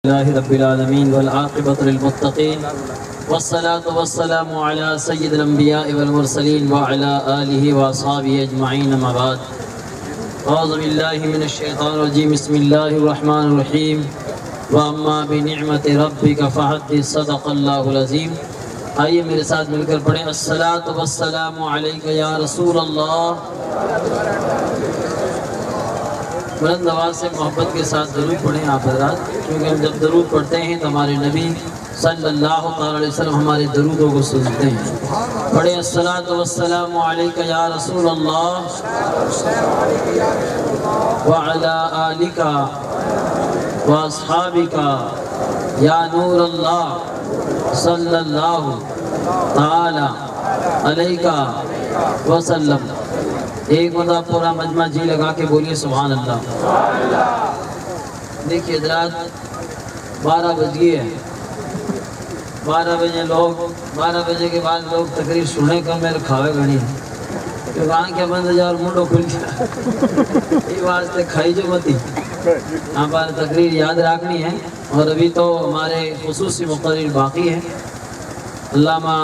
لله رب العالمين والعاقبة للمتقين والصلاة والسلام على سيد الأنبياء والمرسلين وعلى آله وأصحابه أجمعين أما بعد أعوذ بالله من الشيطان الرجيم بسم الله الرحمن الرحيم وأما بنعمة ربك فحدث صدق الله العظيم. آئیے میرے ساتھ مل کر پڑھیں الصلاۃ والسلام علیک یا رسول اللہ. بلند آواز سے محبت کے ساتھ درود پڑھیں آپ حضرات، کیونکہ ہم جب درود پڑھتے ہیں تو ہمارے نبی صلی اللہ علیہ وسلم ہمارے درودوں کو سنتے ہیں. پڑھیں الصلاۃ والسلام علیک یا رسول اللہ وعلی آلک واصحابک یا نور اللہ صلی اللہ تعالی علیہ وسلم. ایک مرتبہ پورا مجمع جی لگا کے بولیے سبحان اللہ. دیکھیے حضرات 12 بج گئی ہے. 12 بجے کے بعد لوگ تقریر سنے کر میرے کھاوے گھنی کہ آنکھیں بند جا اور منڈو کھل گیا. یہ واسطے کھائی جو متی یہاں پر تقریر یاد رکھنی ہے. اور ابھی تو ہمارے خصوصی مقرر باقی ہیں. علامہ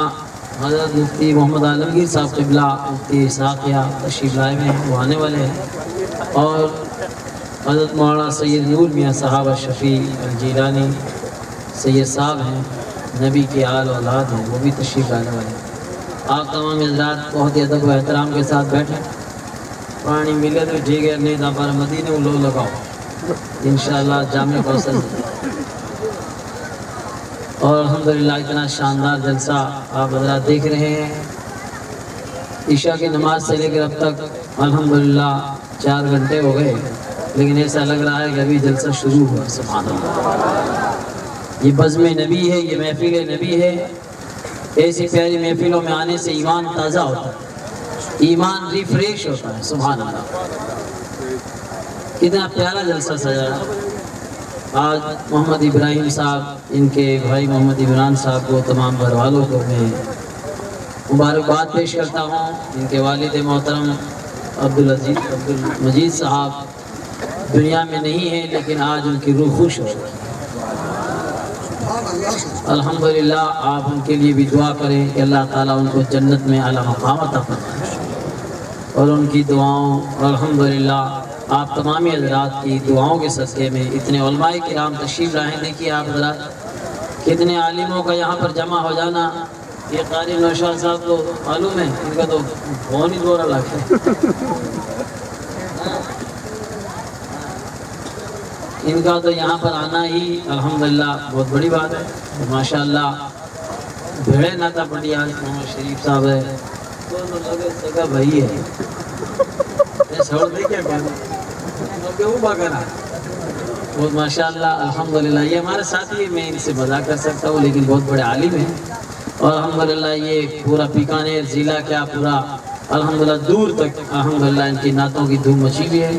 حضرت مفتی محمد عالمگیر صاحب قبلہ مفتی ساقیہ تشریف لائے ہوئے ہیں، وہ آنے والے ہیں. اور حضرت مولانا سید نور میاں صاحب الشفیع الجیلانی سید صاحب ہیں، نبی کے آل اولاد ہیں، وہ بھی تشریف لانے والے ہیں. آپ تمام حضرات بہت ہی ادب و احترام کے ساتھ بیٹھیں. پانی ملے تو ٹھیک ہے، نہیں تو ہمارا مدینے لو لگاؤ انشاءاللہ جامع کوثر. اور الحمدللہ اتنا شاندار جلسہ آپ حضرات دیکھ رہے ہیں. عشاء کی نماز سے لے کر اب تک الحمدللہ 4 گھنٹے ہو گئے، لیکن ایسا لگ رہا ہے کہ ابھی جلسہ شروع ہوا. سبحان اللہ. یہ بزم نبی ہے، یہ محفل نبی ہے. ایسی پیاری محفلوں میں آنے سے ایمان تازہ ہوتا ہے، ایمان ریفریش ہوتا ہے. سبحان اللہ. کتنا پیارا جلسہ سجا. آج محمد ابراہیم صاحب، ان کے بھائی محمد عمران صاحب کو، تمام گھر والوں کو میں مبارکباد پیش کرتا ہوں. ان کے والد محترم عبدالمجید صاحب دنیا میں نہیں ہیں، لیکن آج ان کی روح خوش ہو گئی. الحمدللہ آپ ان کے لیے بھی دعا کریں کہ اللہ تعالیٰ ان کو جنت میں اعلیٰ مقام عطا فرمائے. اور ان کی دعاؤں الحمدللہ آپ تمامی حضرات کی دعاؤں کے صدقے میں اتنے علماء کرام تشریف لائے. دیکھیے آپ حضرات کتنے عالموں کا یہاں پر جمع ہو جانا. یہ قاری نوشاد صاحب تو معلوم ہے، ان کا تو بہت ہی دورہ لگتا ہے. ان کا تو یہاں پر آنا ہی الحمدللہ بہت بڑی بات ہے. ماشاءاللہ بھیڑے ناتا پٹیال محمد شریف صاحب ہے، دونوں لگے سگا بھائی ہے. چھوڑ دے کیا بہت ماشاءاللہ الحمدللہ. یہ ہمارے ساتھی ہیں، میں ان سے مذاق کر سکتا ہوں لیکن بہت بڑے عالم ہیں. اور الحمدللہ یہ پورا بیکانیر ضلع کیا پورا الحمدللہ دور تک الحمدللہ ان کی نعتوں کی دھوم مچی ہوئی ہے.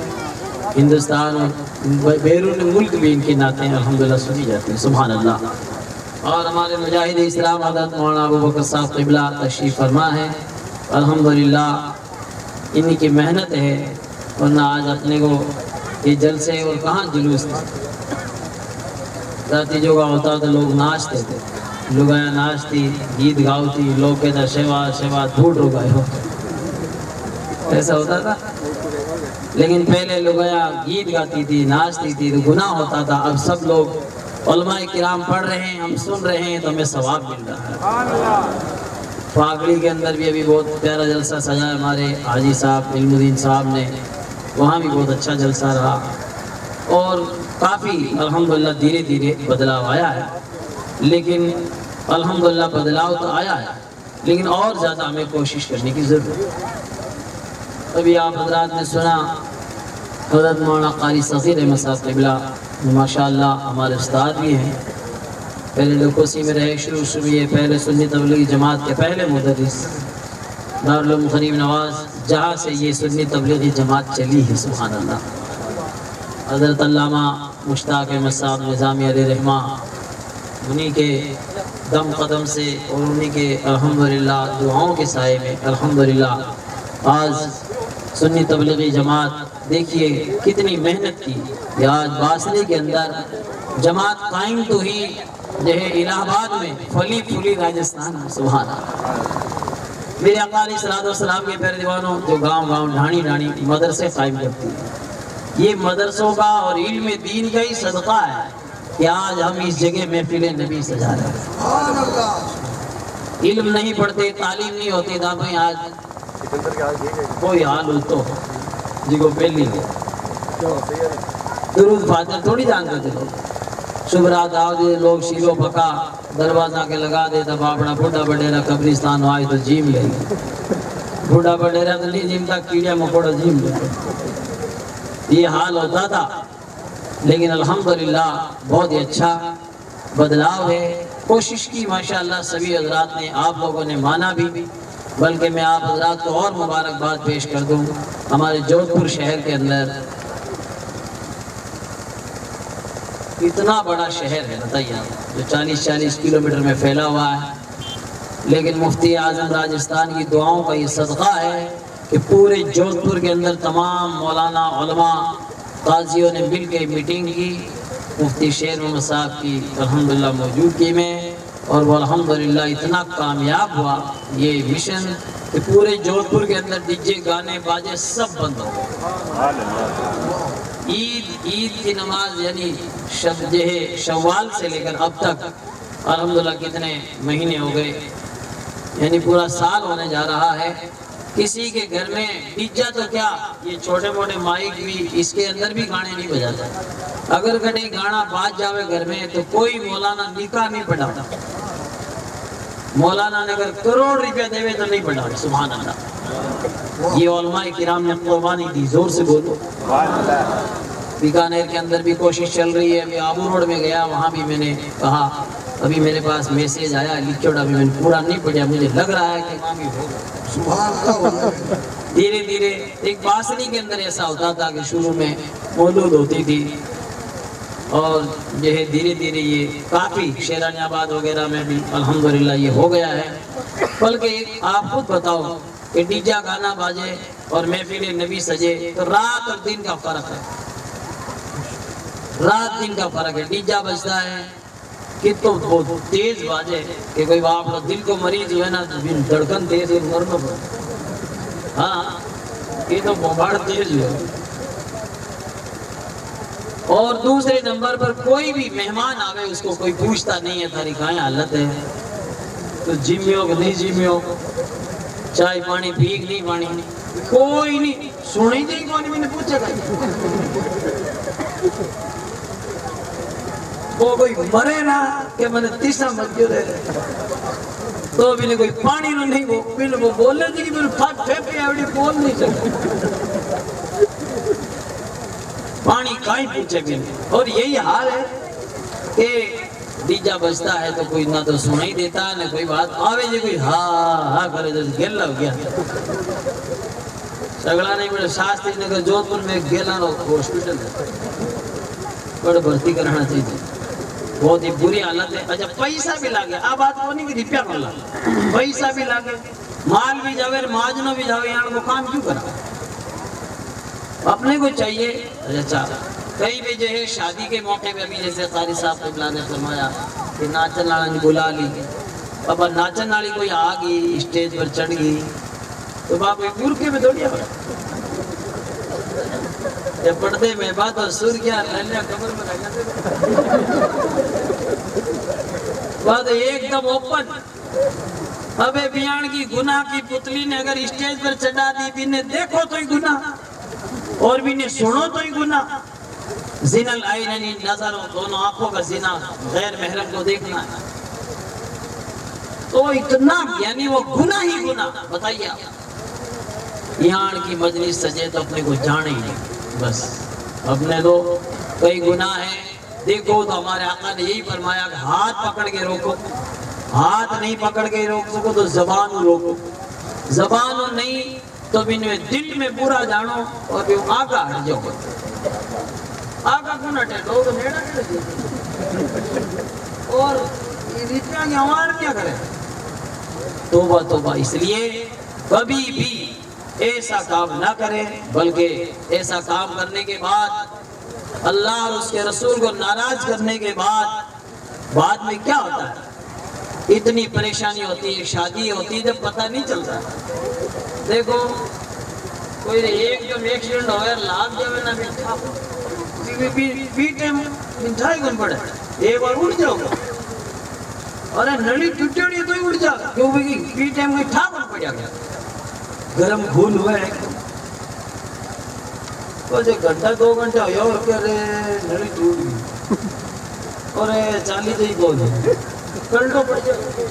ہندوستان اور بیرون ملک بھی ان کی نعتیں الحمدللہ سنی جاتی ہیں. سبحان اللہ. اور ہمارے مجاہد اسلام حضرت مولانا ابو بکر صاحب قبلہ تشریف فرما ہے. الحمدللہ انہی کی محنت ہے، ورنہ آج اپنے کو یہ جلسے اور کہاں جلوس تھے. راتیجوں کا ہوتا تو لوگ ناچتے تھے، لگایا ناچتی، گیت گاؤتی، لوگ کہتا شیوا شیوا دھوٹ رو گئے ہو، ایسا ہوتا تھا. لیکن پہلے لگایا گیت گاتی تھی، ناچتی تھی تو گناہ ہوتا تھا. اب سب لوگ علماء کرام پڑھ رہے ہیں، ہم سن رہے ہیں تو ہمیں ثواب مل رہا ہے. پھاگڑی کے اندر بھی ابھی بہت پیارا جلسہ سجا ہے ہمارے حاجی صاحب علم الدین صاحب نے، وہاں بھی بہت اچھا جلسہ رہا. اور کافی الحمدللہ دھیرے دھیرے بدلاؤ آیا ہے. لیکن الحمدللہ بدلاؤ تو آیا ہے، لیکن اور زیادہ ہمیں کوشش کرنے کی ضرورت ہے. ابھی آپ حضرات نے سنا حضرت مولانا قاری صغیر احمد صاحب قبلہ ماشاءاللہ ہمارے استاد بھی ہیں. پہلے لوکوسی میں رہے، شروع یہ پہلے سنی تبلیغی جماعت کے پہلے مدرس دارالعلوم غریب نواز، جہاں سے یہ سنی تبلیغی جماعت چلی ہے. سبحان اللہ. حضرت علامہ مشتاق احمد صاحب نظامی علیہ رحمہ، انہی کے دم قدم سے اور انہی کے الحمدللہ دعاؤں کے سائے میں الحمدللہ آج سنی تبلیغی جماعت دیکھیے کتنی محنت کی. یہ آج باسری کے اندر جماعت قائم تو ہی جو ہے الہ آباد میں، پھلی پھولی راجستھان میں، سبحان اللہ۔ میرے آقا علیہ الصلوۃ والسلام کے پیارے دیوانوں، جو گاؤں گاؤں ڈھانی ڈھانی مدرسے قائم کرتی ہیں، یہ مدرسوں کا اور علم دین کا ہی صدقہ ہے کہ آج ہم اس جگہ محفل نبی سجا رہے ہیں۔ علم نہیں پڑھتے، تعلیم نہیں ہوتی تھا بھائی، آج کوئی حال ہو تو جی کو پہلی درود فاتح تھوڑی جانتے تھے لوگ۔ صبح رات آؤ دے لوگ شیلو پکا دروازہ کے لگا دے تب اپنا بڑھا بڑھیرا قبرستان آئے تو جیم لے گئے، بڑھا بڑھیرا تو نہیں جیم تھا، کیڑیا مکوڑا جیم لے گئے، یہ حال ہوتا تھا۔ لیکن الحمدللہ بہت ہی اچھا بدلاؤ ہے، کوشش کی ماشاءاللہ سبھی حضرات نے، آپ لوگوں نے مانا بھی، بلکہ میں آپ حضرات کو اور مبارکباد پیش کر دوں۔ ہمارے جودھ پور شہر کے اندر اتنا بڑا شہر ہے، بتائیے جو 40-40 کلومیٹر میں پھیلا ہوا ہے، لیکن مفتی اعظم راجستھان کی دعاؤں کا یہ صدقہ ہے کہ پورے جودھ پور کے اندر تمام مولانا علماء قاضیوں نے مل کے میٹنگ کی، مفتی شیر محمد صاحب کی الحمدللہ موجودگی میں، اور وہ الحمدللہ اتنا کامیاب ہوا یہ مشن کہ پورے جودھ پور کے اندر ڈی جے گانے باجے سب بند ہو گئے۔ عید کی نماز یعنی شوال سے لے کر اب تک الحمدللہ کتنے مہینے ہو گئے، یعنی پورا سال ہونے جا رہا ہے، کسی کے گھر میں ڈیجا تو کیا یہ چھوٹے موٹے مائک بھی اس کے اندر بھی گانے نہیں بجاتا۔ اگر کہیں گانا باز جاوے گھر میں تو کوئی مولانا نکاح نہیں پڑھاتا، مولانا نے اگر کروڑ روپیہ دے تو نہیں پڑھا، سبحان اللہ۔ یہ علماء کرام نے قربانی دی، زور سے بولو۔ بیکانیر کے اندر بھی کوشش چل رہی ہے، میں آبو روڈ میں گیا، وہاں بھی میں نے کہا، ابھی میرے پاس میسیج آیا لکھوڑا بھی میں نے پورا نہیں پڑھا، مجھے لگ رہا ہے کہ وہاں بھی ہوگا۔ دھیرے دھیرے ایک باسنی کے اندر ایسا ہوتا تھا کہ شروع میں مولود ہوتی تھی، اور جو ہے دھیرے دھیرے یہ کافی شیرانی آباد وغیرہ میں بھی الحمدللہ یہ ہو گیا ہے۔ بلکہ آپ خود بتاؤ کہ ڈیجا گانا باجے اور محفل نبی سجے تو رات اور دن کا فرق ہے، رات دن کا فرق ہے۔ ڈیجا بجتا ہے کہ تو بہت تیز باجے کہ کوئی آپ دل کو مریض ہوئے نا تو دھڑکن تیز ہے، مرنا پڑے، ہاں یہ تو بمباڑ تیز ہوئے۔ اور دوسرے نمبر پر کوئی بھی مہمان آوے اس کو کوئی پوچھتا نہیں ہے تاری کہاں حالت ہے، تو جیمیو کہ نہیں جیمیو، چائے پانی پیگ نہیں پانی، کوئی نہیں سنی جی، کوئی میں نے پوچھا گا وہ کوئی مرے نا کہ میں نے تیسرا مسجد ہے تو بھی نے کوئی پانی نہ نہیں، وہ بولنے تھی کہ میں نے پھٹ پھیپ کے ایوڑی بول نہیں سکتا، پانی کہیں پوچھے بھی نہیں۔ اور یہی حال ہے کہ ڈیجا بجتا ہے تو کوئی نہ تو سنائی دیتا نہ کوئی بات آوے جی، کوئی ہاں کرے جیسے گیلا ہو گیا، سگڑا نہیں بڑے شاستری نگر جودھ پور میں گیلا ہاسپٹل ہے، بڑے بھرتی کرنا چاہیے، بہت ہی بری حالت ہے۔ اچھا پیسہ بھی لاگے، اب بات کو نہیں کہ روپیہ کر لا، پیسہ بھی لاگے، مال بھی جاوے، ماجنوں بھی جاوے، یہاں کو کام کیوں کرا؟ اپنے کو چاہیے۔ اچھا کئی بھی جو ہے شادی کے موقع پہ بھی جیسے قاری صاحب قبلہ نے فرمایا کہ ناچن والی بلا لی، اب ناچن والی کوئی آ گئی اسٹیج پر چڑھ گئی تو باپ برقعے میں دوڑیا یا پردے میں بات اور سر کیا لہلیا قبر میں لگا بات ایک دم اوپن۔ ابے بیان کی گناہ کی پتلی نے اگر اسٹیج پر چڑھا دی، بھی نے دیکھو تو ہی گناہ اور بھی نے سنو تو ہی گناہ۔ زنا العینین، نظر دونوں آنکھوں کا زنا، غیر محرم کو دیکھنا ہے تو اتنا یعنی وہ گناہ ہی گناہ۔ بتائیے یہاں کی مجلس سجے تو اپنے کو جانے ہی نہیں، بس اپنے تو کئی گناہ ہیں۔ دیکھو تو ہمارے آقا نے یہی فرمایا کہ ہاتھ پکڑ کے روکو، ہاتھ نہیں پکڑ کے روک سکو تو زبان روکو، زبان نہیں تو بھی دل میں برا جانو اور بھی آگا ہٹ جاؤ۔ آگا کون ہٹے؟ لوگ نیڑا نیڑا اور اتنا کی ہمار کیا کرے؟ توبہ توبہ۔ اس لیے کبھی بھی ایسا کام نہ کرے، بلکہ ایسا کام کرنے کے بعد اللہ اور اس کے رسول کو ناراض کرنے کے بعد میں کیا ہوتا ہے؟ اتنی پریشانی ہوتی ہے، شادی ہوتی ہے جب پتہ نہیں چلتا۔ دیکھو کوئی ایک جب ایکسیڈنٹ ہو گیا لاکھ جب نہ مٹھائی کون پڑے ایک بار اٹھ جاؤ گا، ارے نلی ٹوٹی ہوئی تو ہی اٹھ جاؤ گا، کیوں بھی بی ٹائم کوئی ٹھا کون پڑیا گیا، گرم خون ہوا ہے تو جو گھنٹہ 2 گھنٹہ ہو کہ ارے نلی ٹوٹ گئی اور 40 ہی بول کلٹو پڑ جائے،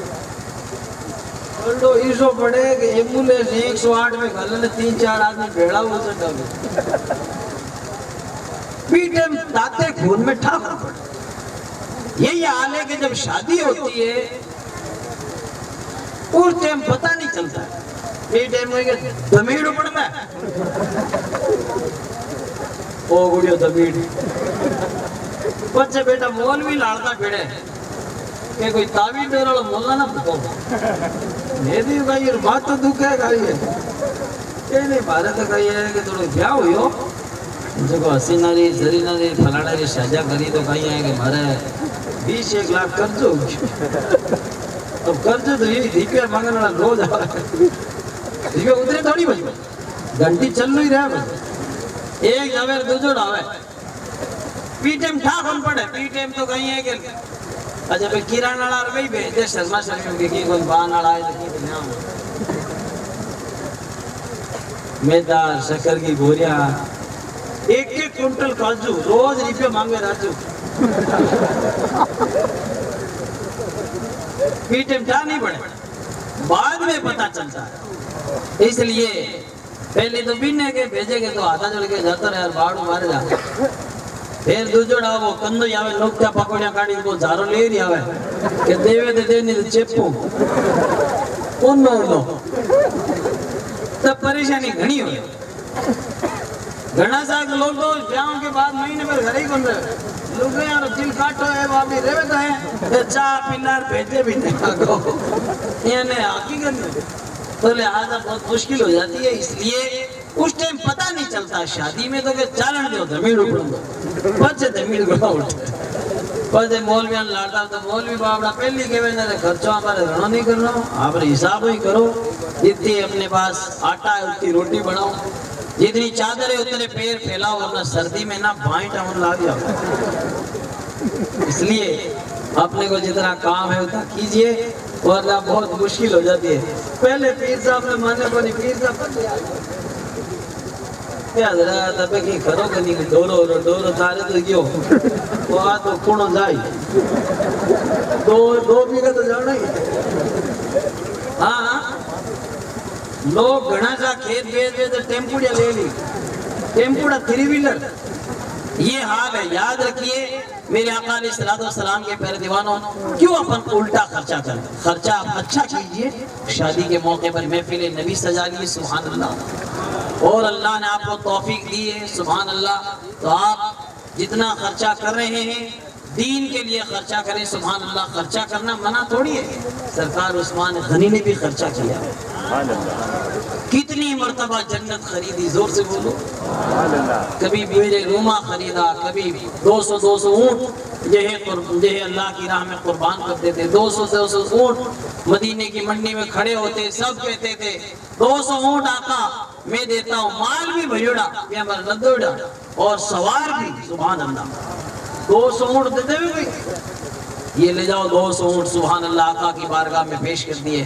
کلٹو ایسو پڑے کہ ایمبولینس 108 میں گھلنے 3-4 آدمی بھیڑا ہو سے ڈالے پیٹے داتے خون میں ٹھاکر پڑے۔ یہی حال ہے کہ جب شادی ہوتی ہے اس ٹائم پتہ نہیں چلتا ہے، یہ ٹائم ہوئے کہ دمیڑ پڑتا ہے، او گوڑیو دمیڑ بچے بیٹا مولوی لڑتا پھڑے کہ کوئی تعویذ دے رہا مولا نہ پتو میں بھی کہا یہ بات تو دکھ ہے کہا یہ نہیں بارے تو کہا یہ ہے کہ تھوڑے کیا ہوئی ہو جو کو حسی نہ رہی زری نہ رہی پھلاڑا رہی شاجہ کری تو کہا یہ ہے کہ مارے 20-1 لاکھ قرض ہوگی، اب قرض تو یہ دھیپے مانگنے والا روز آ رہا ہے، دھیپے اترے تھوڑی بجے گھنٹی چل نہیں رہا بجے ایک جاویر دو جو ڈاوے پی ٹیم ٹھاک ہم پڑے، پی ٹیم تو کہیں ہے کہ اچھا پہ کیران آڑا رہی بھیجتے شرما شرمیوں کی کوئی بان آڑا ہے تو کی دنیا ہوں میدار شکر کی بوریاں 1-1 کنٹل کاجو روز روپے مانگے راجو پی ٹیم ٹھا نہیں پڑے، بعد میں پتا چلتا ہے، اس لیے پہلے تو بینے کے بھیجے گے تو آتا جڑ کے جاتا رہے اور باڑو مارے جاتا پھر دو جوڑا وہ کندو یاوے نوکتا پکوڑیاں کاڑی کو زارو لے رہی آوے کہ دیوے دے دے نہیں چپو انہوں تب پریشانی گھنی ہوئی گھنا ساکھ لوگ تو بیاہوں کے بعد مہینے پر گھر ہی کن رہے لوگ گئے اور دل کاٹو ہے واپی رہتا ہے چاہ پلار بھیجے بھی نہیں آگو یعنی حقیقت نہیں تو لہذا بہت مشکل ہو جاتی ہے، اس لیے اس ٹائم پتہ نہیں چلتا شادی میں تو کہ چالن دے ہوتا ہے میڑ اپڑوں گا بچے تھے میڑ گھڑا اٹھتے بچے مولویاں لاتا تو مولوی بابڑا پہلی کے وینے دے خرچوں ہمارے گھنوں نہیں کرنا آپ نے حساب ہی کرو جتنی اپنے پاس آٹا ہے اتنی روٹی بناؤ جتنی چادر ہے اتنے پیر پھیلاؤ ورنہ سردی میں نہ بھائیں ٹاؤن لا دیا اس لیے اپنے کو جتنا کام ہے اتنا کیجئے ورنہ بہت مشکل ہو جاتی ہے۔ پہلے پیر صاحب نے مانے کو نہیں پیر صاحب پر لیا کیا حضرات ابے کی کرو گا نہیں ڈورو تارے تو کیوں وہ آ تو کونوں جائی دو بھی کا تو جانا ہی ہاں لوگ گھنا سا کھیت بیچ ٹیمپوڑیا لے لی ٹیمپوڑا 3 ویلر یہ حال ہے۔ یاد رکھیے میرے آقا علیہ السلام کے پیارے دیوانوں کیوں اپن الٹا خرچہ کریں، خرچہ آپ اچھا کیجئے، شادی کے موقع پر محفل نبی سجا لیے سبحان اللہ، اور اللہ نے آپ کو توفیق دی ہے سبحان اللہ، تو آپ جتنا خرچہ کر رہے ہیں دین کے لیے خرچہ کریں سبحان اللہ، خرچہ کرنا منع تھوڑی ہے، سرکار عثمان غنی نے بھی خرچہ کیا کتنی مرتبہ جنت خریدی زور سے بولو، کبھی بیرے روما خریدا، کبھی 200 اونٹ جہے اللہ کی راہ میں قربان کرتے تھے، 200 اونٹ مدینے کی منڈی میں کھڑے ہوتے سب کہتے تھے 200 اونٹ آقا میں دیتا ہوں، مال بھی بھیڑا یہ ہمارا ندوڑا اور سوار بھی سبحان اللہ 200 اونٹ دیتے ہوئے بھی یہ لے جاؤ 200 اونٹ سبحان اللہ آقا کی بارگاہ میں پیش کر دیے۔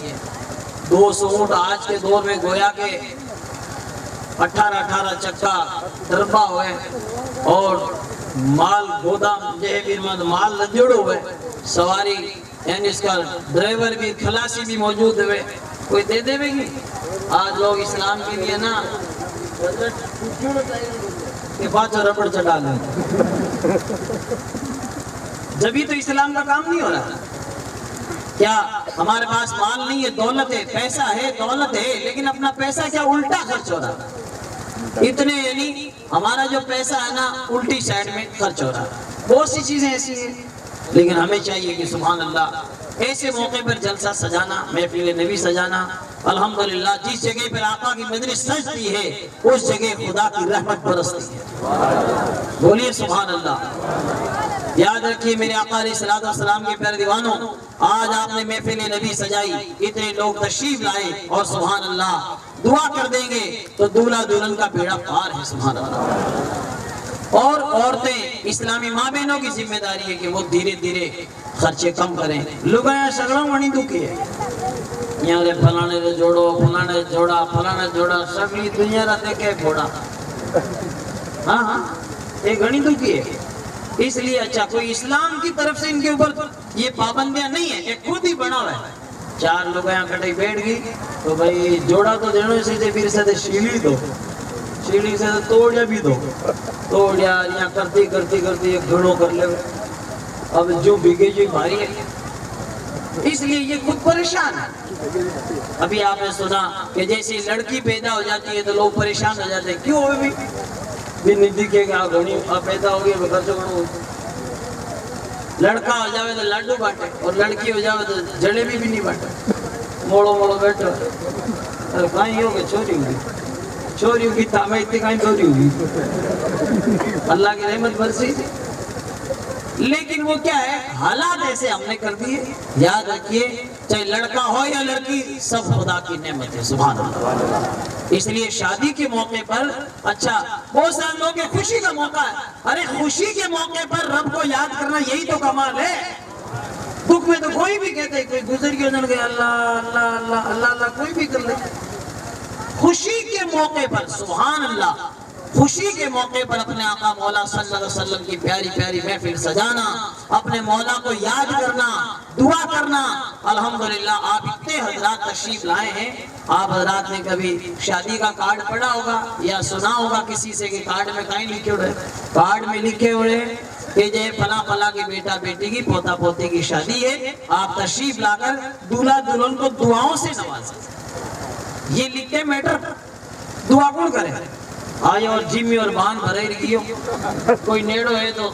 200 اونٹ آج کے دور میں گویا کے 18 چکا دربا ہوئے اور مال گودام جہبیر مال لجڑ ہوئے، سواری یعنی اس کا ڈرائیور بھی خلاصی بھی موجود ہوئے، کوئی دے دے بھی گی آج لوگ اسلام کے لیے نا کہ پاچھو ربڑ چڑھا لیں جبھی تو اسلام کا کام نہیں ہو رہا۔ کیا ہمارے پاس مال نہیں ہے، دولت ہے، پیسہ ہے، دولت ہے، لیکن اپنا پیسہ کیا الٹا خرچ ہو رہا اتنے یعنی ہمارا جو پیسہ ہے نا الٹی سائڈ میں خرچ ہو رہا۔ بہت سی چیزیں ایسی ہیں لیکن ہمیں چاہیے کہ سبحان اللہ ایسے موقع پر جلسہ سجانا، محفل نبی سجانا، الحمدللہ جس جگہ پر آقا کی مجلس سجتی ہے اس جگہ خدا کی رحمت برستی ہے۔ بولیے سبحان اللہ۔ یاد رکھیے میرے آقا علیہ السلام کے پیارے دیوانوں، آج آپ نے محفل نبی سجائی، اتنے لوگ تشریف لائے اور سبحان اللہ دعا کر دیں گے تو دولہا دلہن کا بیڑا پار ہے، سبحان اللہ۔ اور عورتیں اسلامی ماں بہنوں کی ذمہ داری ہے کہ وہ دھیرے دھیرے خرچے کم کریں۔ لگایا سگڑا وانی دکھی ہے، یہاں رے پھلانے رے جوڑو، پھلانے جوڑا سگلی دنیا را دیکھے گھوڑا، ہاں یہ گھنی دکھی ہے۔ اس لیے اچھا کوئی اسلام کی طرف سے ان کے اوپر یہ پابندیاں نہیں ہیں، ایک خود ہی بنا ہوا ہے۔ چار لوگ یہاں کٹے بیٹھ گئی تو بھائی جوڑا تو دینے سے پھر سے شیلی دو، شیلی سے توڑیا بھی دو، توڑیا یہاں کرتی ایک گھڑوں کر لے، اب جو بھیگے جو بھاری ہے، اس لیے یہ خود پریشان ہے۔ ابھی آپ نے سنا کہ جیسے لڑکی پیدا ہو جاتی ہے تو لوگ پریشان ہو جاتے ہیں، کیوں ہوئے بھی نہیں دکھے گا گھڑی پیدا ہوگی خرچ گھڑوں، لڑکا ہو جاوے تو لڈو باٹے اور لڑکی ہو جاوے تو جلیبی بھی نہیں باٹے، موڑو بیٹھو، کہیں ہوگا چوری ہوگی تامے اتنی کہیں چوری ہوگی، اللہ کی رحمت برسی۔ لیکن وہ کیا ہے، حالات ایسے ہم نے کر دیے۔ یاد رکھیے چاہے لڑکا ہو یا لڑکی، سب خدا کی نعمت ہے، سبحان اللہ۔ اس لیے شادی کے موقع پر اچھا بہت سارے لوگ خوشی کا موقع ہے، ارے خوشی کے موقع پر رب کو یاد کرنا یہی تو کمال ہے۔ دکھ میں تو کوئی بھی کہتے کوئی گزر گیا جن گئے اللہ اللہ اللہ اللہ اللہ کوئی بھی کر لے، خوشی کے موقع پر سبحان اللہ، خوشی کے موقع پر اپنے آقا مولا صلی اللہ علیہ وسلم کی پیاری پیاری محفل سجانا، اپنے مولا کو یاد کرنا، دعا کرنا۔ الحمدللہ آپ اتنے حضرات تشریف لائے ہیں، آپ حضرات نے کبھی شادی کا کارڈ پڑھا ہوگا یا سنا ہوگا کسی سے کہ کارڈ میں کہیں لکھے ہوئے، کارڈ میں لکھے ہوئے کہ جے فلاں فلاں کی بیٹا بیٹی کی پوتا پوتے کی شادی ہے، آپ تشریف لا کر دولہا دلہن کو دعاؤں سے نوازیں۔ یہ لکھتے میٹر دعا کون کرے، آئے اور جمی اور بان بھرے رکھیو، کوئی نیڑو ہے تو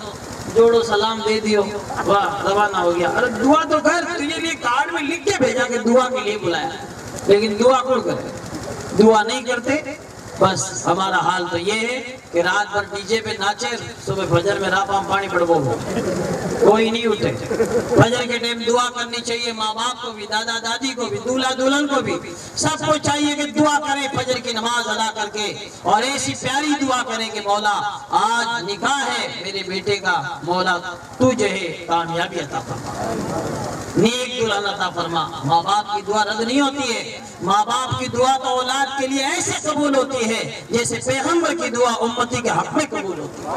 جوڑو سلام دے دیو، واہ روانہ ہو گیا۔ ارے دعا تو کر، تجھے لیے کارڈ میں لکھ کے بھیجا کہ دعا کے لیے بلایا، لیکن دعا کون کرے، دعا نہیں کرتے۔ بس ہمارا حال تو یہ ہے کہ رات بھر ڈی جے پہ ناچے، صبح فجر میں راپام پانی پڑھو، کوئی نہیں اٹھے۔ فجر کے ٹائم دعا کرنی چاہیے، ماں باپ کو بھی، دادا دادی کو بھی، دولہا دلہن کو بھی، سب کو چاہیے کہ دعا کریں فجر کی نماز ادا کر کے، اور ایسی پیاری دعا کریں کہ مولا آج نکاح ہے میرے بیٹے کا، مولا تو جو ہے کامیابی عطا فرما، نیک دلہن عطا فرما۔ ماں باپ کی دعا رد نہیں ہوتی ہے، ماں باپ کی دعا تو اولاد کے لیے ایسے قبول ہوتی ہے جیسے پیغمبر کی دعا امتی کے حق میں قبول ہوتی ہے۔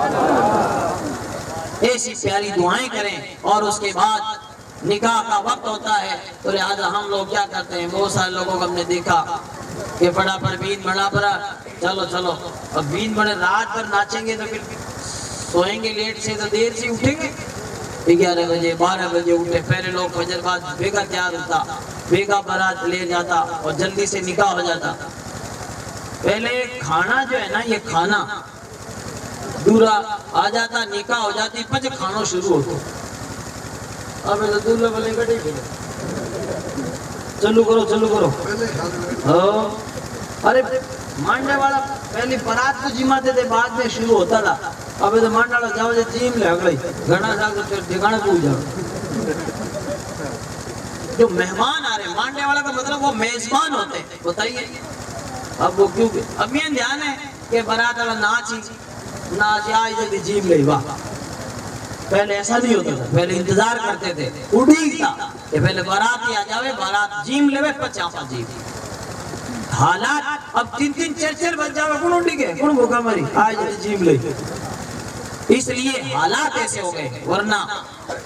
ایسی پیاری دعائیں کریں، اور اس کے بعد نکاح کا وقت ہوتا ہے تو لہذا ہم لوگ کیا کرتے ہیں، بہت سارے لوگوں کو ہم نے دیکھا کہ بڑا پر بین بڑا پر چلو اب بین بڑے رات پر ناچیں گے تو پھر سوئیں گے لیٹ سے تو دیر سے اٹھیں گے، 11 بجے 12 بجے اٹھے، پہلے لوگ فجر بعد بیگا تیار ہوتا، بیگا بارات لے جاتا اور جلدی سے نکاح ہو جاتا۔ پہلے کھانا جو ہے نا، یہ کھانا دورا آ جاتا، نکاح ہو جاتی، پچ کھانوں شروع ہوتا، اب تو دولہا بلے کٹے گئے، چلو کرو ارے مانڈے والا پہلی برات کو جماتے تھے، بعد میں شروع ہوتا تھا، اب تو مانڈے والا جاؤ جے جیم لے اگلے گھنا جاؤ تو ٹھکانے پہنچ جاؤ۔ جو مہمان آ رہے ہیں، مانڈے والا کا مطلب وہ میزبان ہوتے ہیں، بتائیے اب وہ کیوں، اب یہ دھیان ہے کہ برات والا ناچ آئی جلدی جیم لے، واہ پہلے ایسا نہیں ہوتا تھا، پہلے انتظار کرتے تھے، اڑی تھا کہ پہلے بارات آ جاوے، بارات جیم لے پچاپا جیم۔ حالات اب 3 4 بج جاوے، کون اڑی گئے، کون بھوکا مری، آئی جلدی جیم لے۔ اس لیے حالات ایسے ہو گئے، ورنہ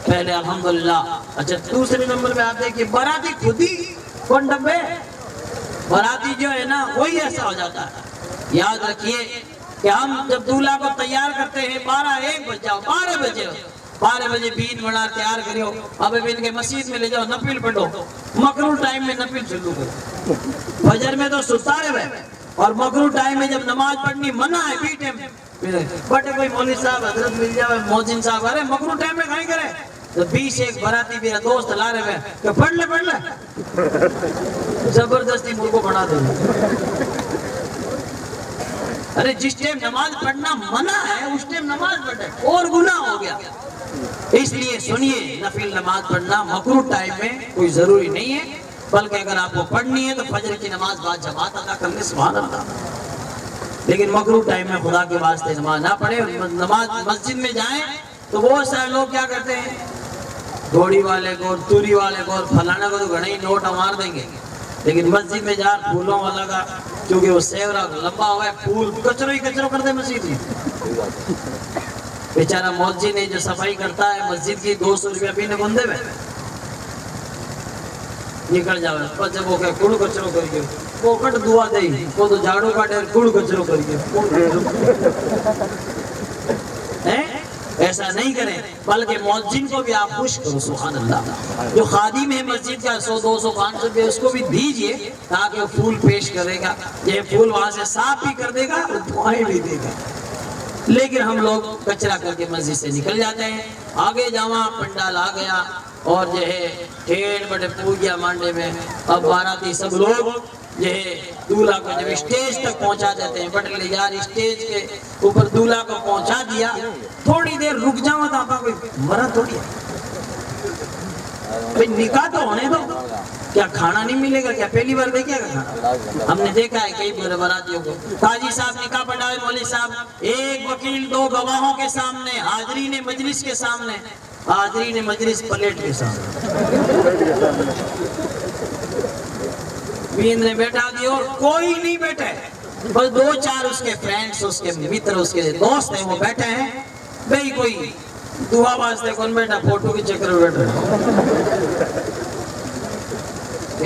پہلے الحمدللہ۔ اچھا دوسرے نمبر پہ آپ دیکھیں باراتی خود ہی کون ڈبے، باراتی جو ہے نا وہی ایسا ہو جاتا ہے۔ یاد رکھیے کہ ہم جب دولہا کو تیار کرتے ہیں 12 بج جاؤ، 12 بجے بین بنا تیار کریو، اب بین کے مسجد میں لے جاؤ، نفل پڑھو، مکرو ٹائم میں نفل شروع کرو، فجر میں تو ستا رہے، اور مکرو ٹائم میں جب نماز پڑھنی منع ہے بیٹے میں، بٹے کوئی مولوی صاحب حضرت مل جائے، موزن صاحب، ارے مکرو ٹائم میں کہیں کرے، تو 20 ایک براتی میرا دوست لا رہے ہیں کہ پڑھ لے زبردستی ملک کو بنا دیں. ارے جس ٹائم نماز پڑھنا منع ہے اس ٹائم نماز پڑھے اور گناہ ہو گیا. اس لیے سنیے نفل نماز پڑھنا مکروہ ٹائم میں کوئی ضروری نہیں ہے، بلکہ اگر آپ کو پڑھنی ہے تو فجر کی نماز بعد جماعت ادا کر لیں، سبحان اللہ. لیکن مکروہ ٹائم میں خدا کے واسطے نماز نہ پڑھے. نماز مسجد میں جائیں تو بہت سارے لوگ کیا کرتے ہیں، گھوڑی والے کو اور توری والے کو اور فلانا کو تو گھڑے ہی نوٹ مار دیں گے، لیکن مسجد میں جا پھولوں والا کا کیونکہ وہ سیورا لمبا ہوا ہے، پھول کچروں ہی کچروں کر دے مسجد میں. بیچارہ مولوی نے جو صفائی کرتا ہے مسجد کی 200 روپیہ پینے بندے میں نکل جاوے. پر جب وہ کہ کڑ کچروں کریے وہ کٹ دعا دے وہ تو جھاڑو کاٹے کڑ کچروں کریے. ایسا نہیں کریں، بلکہ مؤذن کو بھی آپ خوش کرو. سبحان اللہ. جو خادم ہے مسجد کا 100 200 500 روپے اس کو بھی دیجئے تاکہ وہ پھول پیش کرے گا، یہ پھول وہاں سے صاف بھی کر دے گا اور دعائیں بھی دے گا. لیکن ہم لوگ کچرا کر کے مسجد سے نکل جاتے ہیں. آگے جاواں پنڈال آ گیا اور جو ہے ٹھیڑ بڑے پوجیا مانڈے میں اب باراتی سب لوگ جو ہے دولہا کو جب اسٹیج تک پہنچا دیتے ہیں. بڑے لے یار اسٹیج کے اوپر دولہا کو پہنچا دیا، تھوڑی دیر رک جاؤں تو آپ کوئی مرا تھوڑی ہے بھئی نکاح تو ہونے دو. کیا کھانا نہیں ملے گا؟ کیا پہلی بار دیکھے گا کھانا؟ ہم نے دیکھا ہے کئی بڑے براتیوں کو. قاضی صاحب نکاح پڑھائے، مولوی صاحب ایک وکیل 2 گواہوں کے سامنے، حاضرین مجلس کے سامنے، حاضرین مجلس پلیٹ کے سامنے بیند نے بیٹھا دی اور کوئی نہیں بیٹھے، بس 2-4 اس کے فرینڈز، اس کے متر، اس کے دوست ہیں وہ بیٹھے ہیں. بھئی کوئی دعا واسطے کون بیٹھا؟ فوٹو کے چکر میں بیٹھا.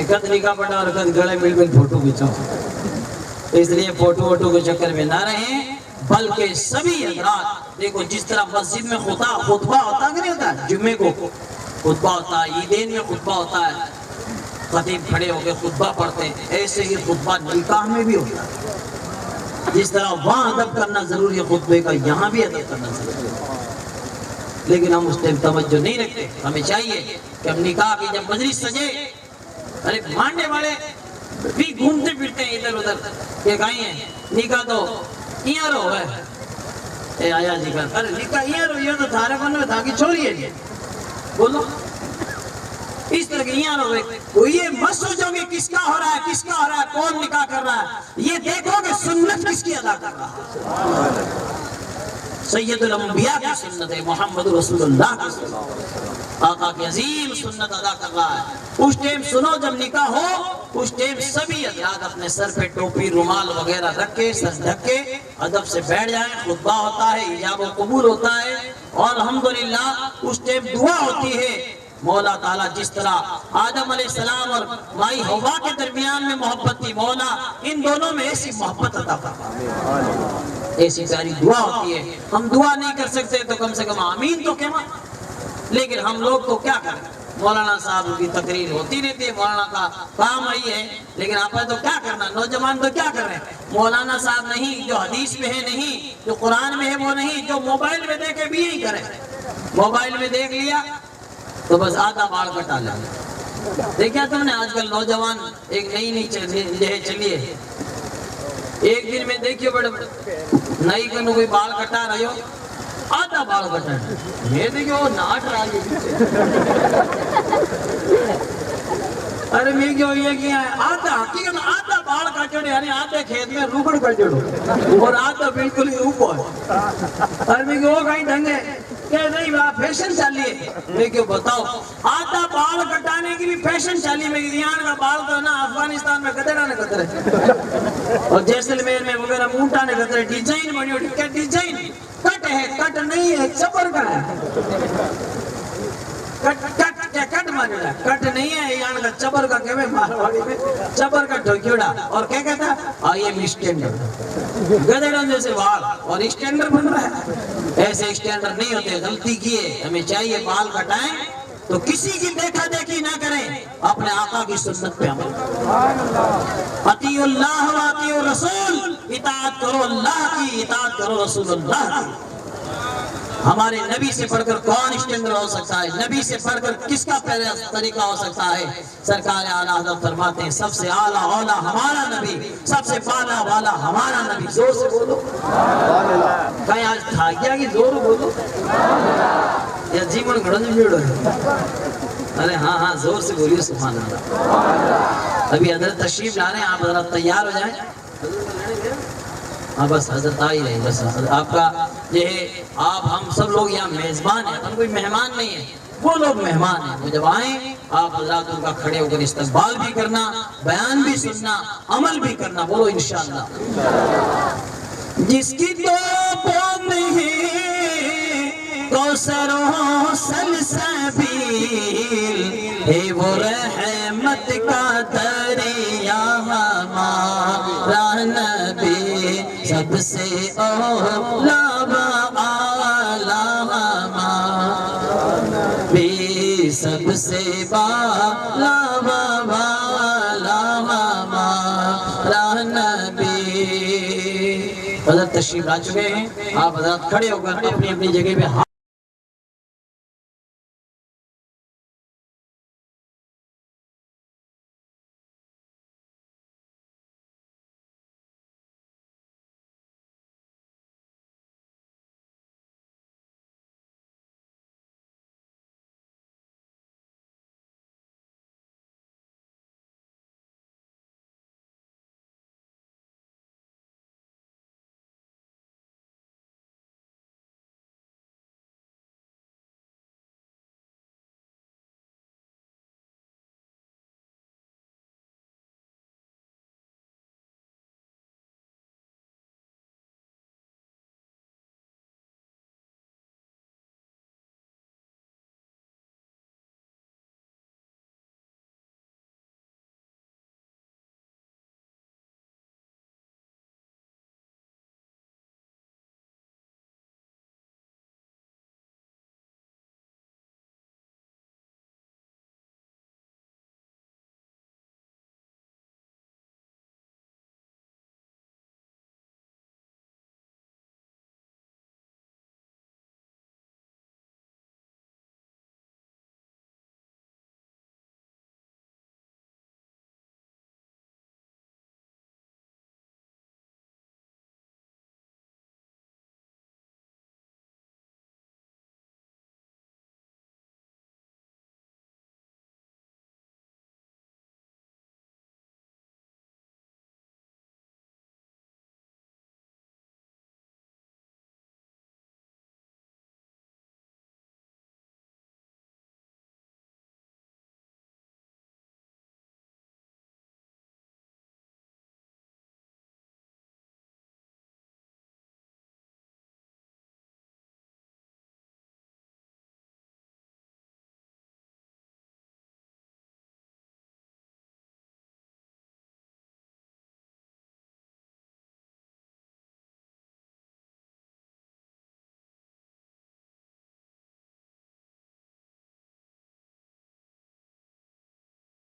کد نکاح پڑھا اور کد گڑے مل مل فوٹو کھینچاؤ. اس لیے فوٹو ووٹو کے چکر میں نہ رہیں، بلکہ سبھی حضرات دیکھو جس طرح مسجد میں خطبہ ہوتا کہ نہیں ہوتا ہے، جمعے کو خطبہ ہوتا ہے، عیدین میں خطبہ ہوتا ہے، خطیب کھڑے ہو کے خطبہ پڑھتے ہیں، ایسے ہی خطبہ نکاح میں بھی ہوتا ہے. جس طرح وہاں ادب کرنا ضروری ہے خطبے کا، یہاں بھی ادب کرنا ضروری ہے. لیکن ہم اس ٹائم توجہ نہیں رکھتے. ہمیں چاہیے کہ ہم نکاح کی جب مجلس سجے، ارے ماننے والے بھی گھومتے پھرتے ہیں ادھر ادھر کہ کہیں ہیں نکاح تو یہاں رو ہے، اے آیا جی کا ارے نکاح یہاں رو، یہ تو تھارے بن میں تھا کہ چھوڑی ہے جی بولو اس طرح کے یہاں رو. تو یہ مت سوچو کہ کس کا ہو رہا ہے، کس کا ہو رہا ہے، کون نکاح کر رہا ہے. یہ دیکھو کہ سنت کس کی ادا کر رہا ہے. سید الانبیاء کی سنت ہے، محمد رسول اللہ کی سنت، آقا کی عظیم سنت ادا کر رہا ہے. اس ٹائم سنو جب نکاح ہو اس ٹائم سبھی حضرات اپنے سر پہ ٹوپی رومال وغیرہ رکھ کے سر ڈھک کے ادب سے بیٹھ جائیں. خطبہ ہوتا ہے، ایجاب و قبول ہوتا ہے، اور الحمدللہ اس ٹائم دعا ہوتی ہے. مولا تعالیٰ جس طرح آدم علیہ السلام اور مائی حوا کے درمیان میں محبت تھی، مولا ان دونوں میں ایسی محبت عطا فرما. ایسی ساری دعا ہوتی ہے. ہم دعا نہیں کر سکتے تو کم سے کم آمین تو کہنا. لیکن ہم لوگ تو کیا کریں، مولانا صاحب کی تقریر ہوتی رہتی ہے، مولانا کا کام ہی ہے، لیکن آپ تو کیا کرنا. نوجوان تو کیا کر رہے ہیں، مولانا صاحب نہیں، جو حدیث میں ہے نہیں، جو قرآن میں ہے وہ نہیں، جو موبائل میں دیکھے بھی یہی کریں. موبائل میں دیکھ لیا تو بس آدھا بال کٹا لیا. دیکھا تم نے آج کل نوجوان ایک نئی چلی ہے، ایک دن میں دیکھیے بڑے بڑے نئی کنو کوئی بال کٹا رہے ہو، آدھا بال کٹا ہے. یہ دیکھیں وہ ناٹ رہا ہے. ارے میں کیوں یہ کیا ہے، آدھا حقیقت آدھا بال کٹڑے، یعنی آدھے کھیت میں روکڑ کٹڑو اور آدھا بالکل ہی اوپر. ارے میں کیوں وہ کہیں ڈھنگے کہ نہیں وہاں فیشن چالیے. میں کیوں بتاؤ آدھا بال کٹانے کی بھی فیشن چالیے. میں یہاں کا بال تو نا افغانستان میں قدرہ نے قدرے اور جیسلمیر میں وغیرہ مونٹا نے قدرے. ڈیزائن بنی ہوتی کیا ڈیزائن، کٹ ہے، کٹ نہیں ہے، چپر کا ہے. کٹ مانے رہا کٹ نہیں ہے، یہاں کا چبر کا کہوے مارواڑی میں چبر کا ٹھوکیوڑا. اور کیا کہتا ہے آئی ایم اسٹینڈر، گدھڑوں جیسے وال اور اسٹینڈر بن رہا ہے. ایسے اسٹینڈر نہیں ہوتے. غلطی کیے. ہمیں چاہیے بال کٹائیں تو کسی کی دیکھا دیکھی نہ کریں، اپنے آقا کی سنت پہ عمل کریں. اطیعوا اللہ و اطیعوا الرسول، اطاعت کرو اللہ کی، اطاعت کرو رسول اللہ کی. ہمارے نبی سے پڑھ کر کون اسٹینڈر ہو سکتا ہے؟ نبی سے پڑھ کر کس کا پہلا طریقہ ہو سکتا ہے؟ سرکار اعلیٰ حضرت فرماتے ہیں سب سے اعلیٰ اولا ہمارا نبی، سب سے بالا والا ہمارا نبی۔ زور سے بولو، کہیں آج تھا گیا کہ زور بولو یا جیمن گھڑوں جو بیڑو ہے؟ ارے ہاں ہاں زور سے بولیے سبحان اللہ۔ ابھی حضرت تشریف لا رہے ہیں، آپ حضرت تیار ہو جائیں۔ ہاں بس حضرت آ ہی رہے ہیں، بس آپ کا یہ ہے، آپ ہم سب لوگ یہاں میزبان ہیں، ہم کوئی مہمان نہیں ہیں، وہ لوگ مہمان ہیں۔ وہ جب آئیں آپ حضرات ان کا کھڑے ہو کر استقبال بھی کرنا، بیان بھی سننا، عمل بھی کرنا۔ بولو انشاءاللہ۔ جس کی توپوں میں کوثر و سلسبیل ہے، وہ رحمت کا دریا ہمارا نبی، سب سے اولا و اعلیٰ ہمارا نبی، سب سے بالا و اعلیٰ ہمارا نبی۔ حضرت تشریف لا چکے ہیں، آپ حضرات کھڑے ہو کر اپنی اپنی جگہ پہ